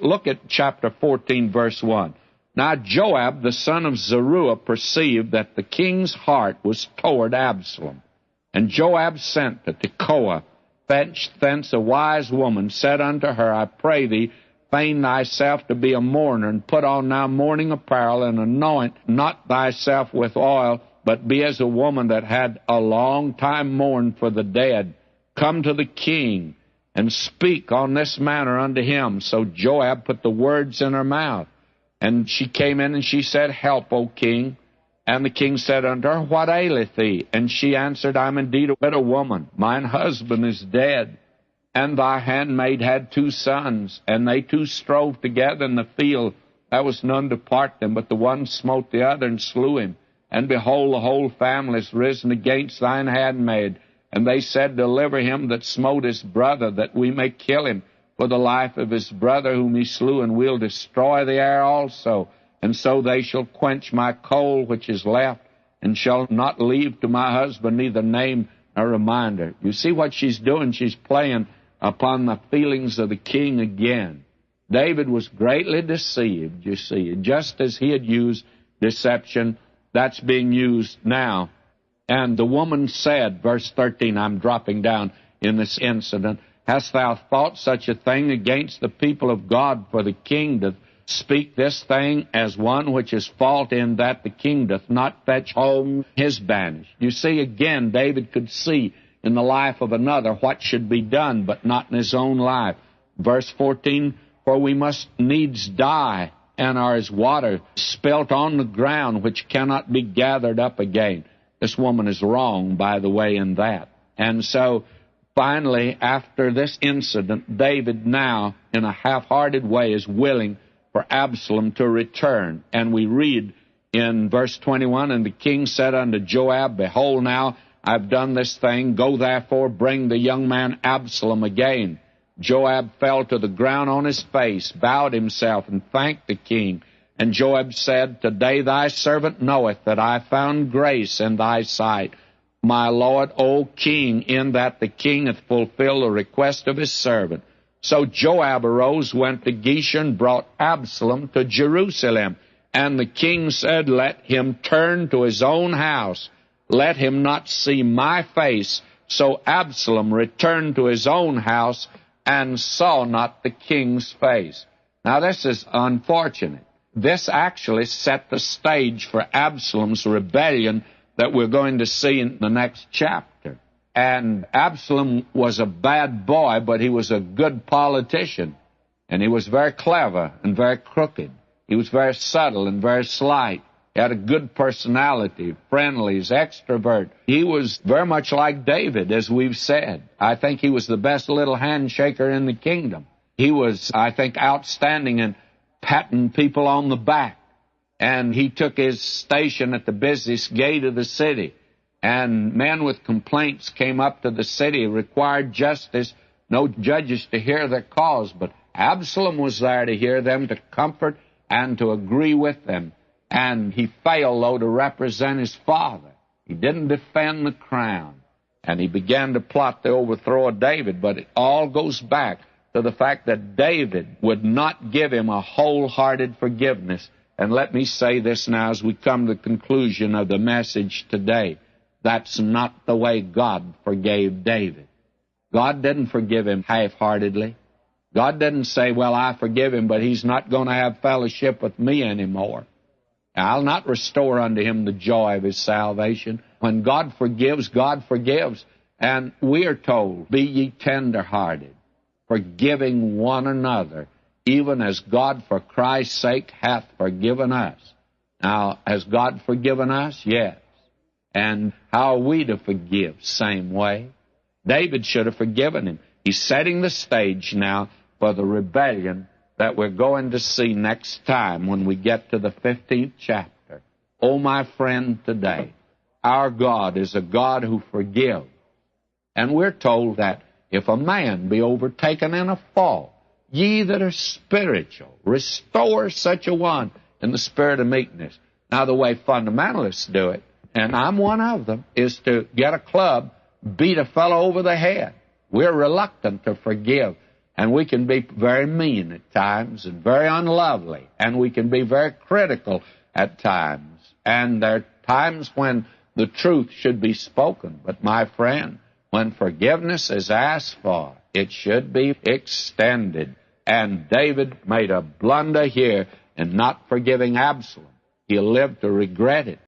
Look at chapter 14, verse 1. Now Joab, the son of Zeruiah, perceived that the king's heart was toward Absalom. And Joab sent to Tekoa, fetched thence a wise woman, said unto her, I pray thee, feign thyself to be a mourner, and put on now mourning apparel, and anoint not thyself with oil, but be as a woman that had a long time mourned for the dead. Come to the king, and speak on this manner unto him. So Joab put the words in her mouth. And she came in, and she said, Help, O king. And the king said unto her, What aileth thee? And she answered, I am indeed a widow woman. Mine husband is dead, and thy handmaid had 2 sons, and they 2 strove together in the field. There was none to part them, but the one smote the other and slew him. And behold, the whole family is risen against thine handmaid. And they said, Deliver him that smote his brother, that we may kill him for the life of his brother whom he slew, and we'll destroy the heir also. And so they shall quench my coal which is left, and shall not leave to my husband neither name nor reminder. You see what she's doing? She's playing upon the feelings of the king again. David was greatly deceived, you see. Just as he had used deception, that's being used now. And the woman said, verse 13, I'm dropping down in this incident, Hast thou thought such a thing against the people of God, for the king doth speak this thing as one which is fault in that the king doth not fetch home his banished? You see, again, David could see in the life of another what should be done, but not in his own life. Verse 14, For we must needs die, and are as water spilt on the ground, which cannot be gathered up again. This woman is wrong, by the way, in that. And so, finally, after this incident, David now, in a half-hearted way, is willing for Absalom to return. And we read in verse 21, And the king said unto Joab, Behold now, I've done this thing. Go therefore, bring the young man Absalom again. Joab fell to the ground on his face, bowed himself, and thanked the king. And Joab said, Today thy servant knoweth that I found grace in thy sight, my lord, O king, in that the king hath fulfilled the request of his servant. So Joab arose, went to Geshur, and brought Absalom to Jerusalem. And the king said, Let him turn to his own house, let him not see my face. So Absalom returned to his own house, and saw not the king's face. Now this is unfortunate. This actually set the stage for Absalom's rebellion that we're going to see in the next chapter. And Absalom was a bad boy, but he was a good politician. And he was very clever and very crooked. He was very subtle and very slight. He had a good personality, friendly, he's extrovert. He was very much like David, as we've said. I think he was the best little handshaker in the kingdom. He was, I think, outstanding in patting people on the back. And he took his station at the busiest gate of the city. And men with complaints came up to the city, required justice, no judges to hear their cause. But Absalom was there to hear them, to comfort and to agree with them. And he failed, though, to represent his father. He didn't defend the crown. And he began to plot the overthrow of David. But it all goes back to the fact that David would not give him a wholehearted forgiveness. And let me say this now as we come to the conclusion of the message today. That's not the way God forgave David. God didn't forgive him half-heartedly. God didn't say, well, I forgive him, but he's not going to have fellowship with me anymore. I'll not restore unto him the joy of his salvation. When God forgives, God forgives. And we are told, be ye tender-hearted, forgiving one another, even as God for Christ's sake hath forgiven us. Now, has God forgiven us? Yes. And how are we to forgive? Same way. David should have forgiven him. He's setting the stage now for the rebellion that we're going to see next time when we get to the 15th chapter. Oh, my friend, today, our God is a God who forgives. And we're told that if a man be overtaken in a fault, ye that are spiritual, restore such a one in the spirit of meekness. Now, the way fundamentalists do it, and I'm one of them, is to get a club, beat a fellow over the head. We're reluctant to forgive. And we can be very mean at times and very unlovely, and we can be very critical at times. And there are times when the truth should be spoken. But, my friend, when forgiveness is asked for, it should be extended. And David made a blunder here in not forgiving Absalom. He'll live to regret it.